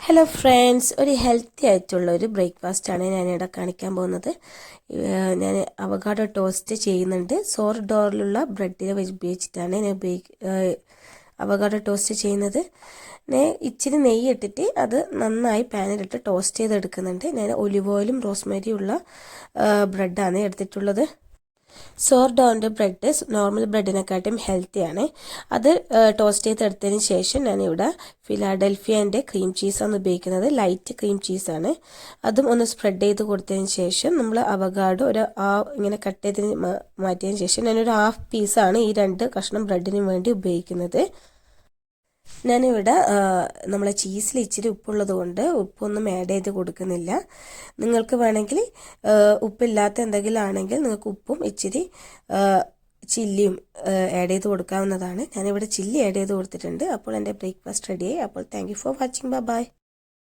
Hello friends, ഒരു healthy ആയിട്ടുള്ള ഒരു ബ്രേക്ക്ഫാസ്റ്റാണ് ഞാനിവിടെ കാണിക്കാൻ പോകുന്നത്. ഞാൻ അവകാഡോ ടോസ്റ്റ് ചെയ്യുന്നുണ്ട്. സോർഡോറിലുള്ള ബ്രെഡിനെ ഉപയോഗിച്ചിട്ടാണ് ഞാൻ അവകാഡോ ടോസ്റ്റ് ചെയ്യുന്നത്. ഞാൻ ഇച്ചിരി നെയ്യ് ഇട്ടിട്ട് അത് നന്നായി പാനിലിട്ട് ടോസ്റ്റ് ചെയ്തെടുക്കുന്നുണ്ട്. ഞാൻ ഒലിവ് ഓയിലും റോസ്മേരിയും ഉള്ള ബ്രെഡാണ് എടുത്തിട്ടുള്ളത്. സോർഡോൻ്റെ ബ്രെഡ് നോർമൽ ബ്രെഡിനെക്കാട്ടും ഹെൽത്തിയാണ്. അത് ടോസ്റ്റ് ചെയ്തെടുത്തതിന് ശേഷം ഞാനിവിടെ ഫിലാഡൽഫിയൻ്റെ ക്രീം ചീസാണ് ഉപയോഗിക്കുന്നത്. ലൈറ്റ് ക്രീം ചീസാണ്. അതും ഒന്ന് സ്പ്രെഡ് ചെയ്ത് കൊടുത്തതിന് ശേഷം നമ്മൾ അവകാഡോ ഇങ്ങനെ കട്ട് ചെയ്തതിന് മാറ്റിയതിന് ശേഷം ഞാനൊരു ഹാഫ് പീസാണ് ഈ 2 കഷ്ണം ബ്രെഡിന് വേണ്ടി ഉപയോഗിക്കുന്നത്. ഞാനിവിടെ നമ്മളെ ചീസിൽ ഇച്ചിരി ഉപ്പുള്ളത് കൊണ്ട് ഉപ്പൊന്നും ആഡ് ചെയ്ത് കൊടുക്കുന്നില്ല. നിങ്ങൾക്ക് വേണമെങ്കിൽ ഉപ്പില്ലാത്ത എന്തെങ്കിലും ആണെങ്കിൽ നിങ്ങൾക്ക് ഉപ്പും ഇച്ചിരി ചില്ലിയും ആഡ് ചെയ്ത് കൊടുക്കാവുന്നതാണ്. ഞാനിവിടെ ചില്ലി ആഡ് ചെയ്ത് കൊടുത്തിട്ടുണ്ട്. അപ്പോൾ എൻ്റെ ബ്രേക്ക്ഫാസ്റ്റ് റെഡിയായി. അപ്പോൾ thank you for watching. By.